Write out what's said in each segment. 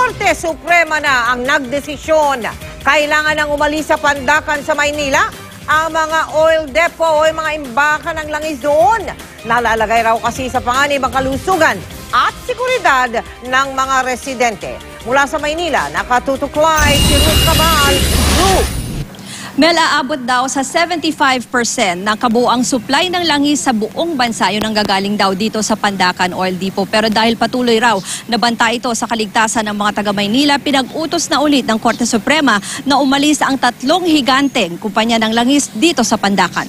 Korte Suprema na ang nagdesisyon. Kailangan nang umalis sa Pandacan sa Maynila ang mga oil depot o mga imbakan ng langis doon. Nalalagay raw kasi sa panganib ang kalusugan at seguridad ng mga residente. Mula sa Maynila, nakatutuklay si Ruth Cabal. Ruth! Mel, aabot daw sa 75% ng kabuuang supply ng langis sa buong bansa. Yun ang gagaling daw dito sa Pandacan Oil Depot. Pero dahil patuloy raw na banta ito sa kaligtasan ng mga taga-Maynila, pinag-utos na ulit ng Korte Suprema na umalis ang 3 higanteng kumpanya ng langis dito sa Pandacan.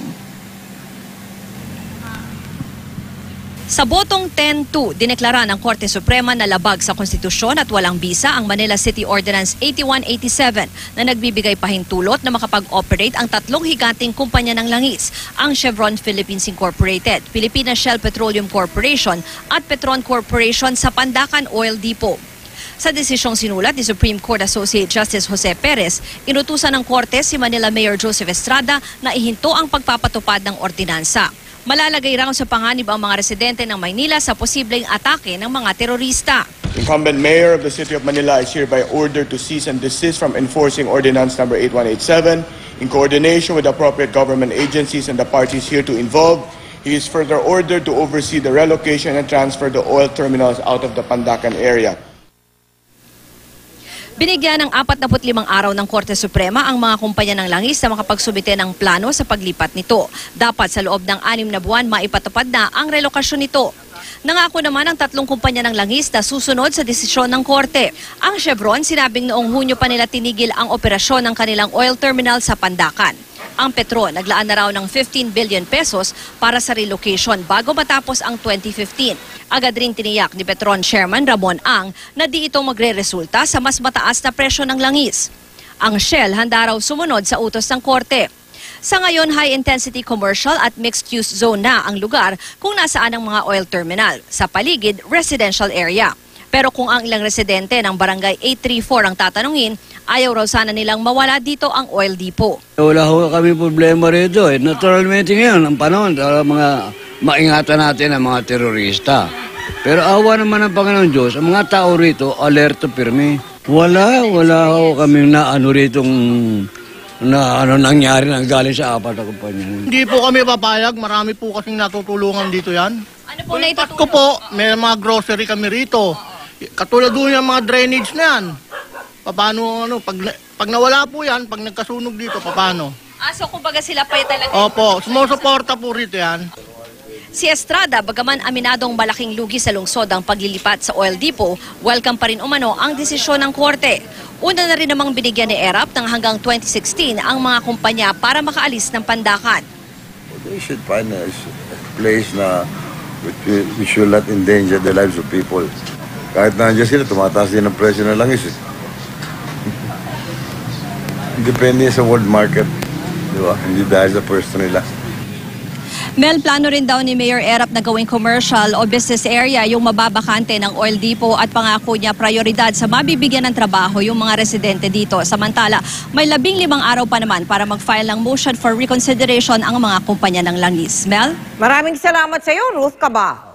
Sa botong 10-2, dineklara ng Korte Suprema na labag sa konstitusyon at walang bisa ang Manila City Ordinance 8187 na nagbibigay pahintulot na makapag-operate ang 3 higanteng kumpanya ng langis, ang Chevron Philippines Incorporated, Philippine Shell Petroleum Corporation at Petron Corporation sa Pandacan Oil Depot. Sa desisyong sinulat ni Supreme Court Associate Justice Jose Perez, inutusan ng Korte si Manila Mayor Joseph Estrada na ihinto ang pagpapatupad ng ordinansa. Malalagay raw sa panganib ang mga residente ng Maynila sa posibleng atake ng mga terorista. Incumbent Mayor of the City of Manila is hereby ordered to cease and desist from enforcing Ordinance Number 8187 in coordination with appropriate government agencies and the parties here to involve. He is further ordered to oversee the relocation and transfer the oil terminals out of the Pandacan area. Binigyan ng 45 araw ng Korte Suprema ang mga kumpanya ng langis na makapagsubite ng plano sa paglipat nito. Dapat sa loob ng 6 na buwan maipatupad na ang relokasyon nito. Nangako naman ang 3 kumpanya ng langis na susunod sa desisyon ng Korte. Ang Chevron sinabing noong Hunyo pa nila tinigil ang operasyon ng kanilang oil terminal sa Pandacan. Ang Petron naglaan na raw ng 15 billion pesos para sa relocation bago matapos ang 2015. Agad rin tiniyak ni Petron Chairman Ramon Ang na di ito magre-resulta sa mas mataas na presyo ng langis. Ang Shell handa raw sumunod sa utos ng Korte. Sa ngayon, high-intensity commercial at mixed-use zone na ang lugar kung nasaan ang mga oil terminal. Sa paligid, residential area. Pero kung ang ilang residente ng Barangay 834 ang tatanungin, ayaw raw sana nilang mawala dito ang oil depot. Wala ho kami problema rito. Naturalmente ngayon, ang panahon, mga maingatan natin ang mga terorista. Pero awa naman ng Panginoon Diyos, ang mga tao rito, alerto pirmi. Wala ho kami na ritong nangyari na galing sa 4 na kumpanya. Hindi po kami papayag, marami po kasing natutulungan dito yan. Ano po na Pasko po, may mga grocery kami rito. Katulad doon yung mga drainage na yan. Paano, pag nawala po yan, pag nagkasunog dito, paano? So kumbaga sila pa talaga. Opo, sumusuporta po rito yan. Si Estrada, bagaman aminadong malaking lugi sa lungsod ang paglilipat sa oil depot, welcome pa rin umano ang desisyon ng Korte. Una na rin namang binigyan ni ERAP ng hanggang 2016 ang mga kumpanya para makaalis ng Pandacan. They should find a place na which will not endanger the lives of people. Kahit nandiyan sila, tumataas din ang presyo ng langis. Depende sa world market. Di ba? Hindi dahil sa pwesto nila. Mel, plano rin daw ni Mayor ERAP na gawing commercial o business area yung mababakante ng oil depot at pangako niya prioridad sa mabibigyan ng trabaho yung mga residente dito. Samantala, may 15 araw pa naman para mag-file ng motion for reconsideration ang mga kumpanya ng langis. Mel? Maraming salamat sa iyo, Ruth Cabal.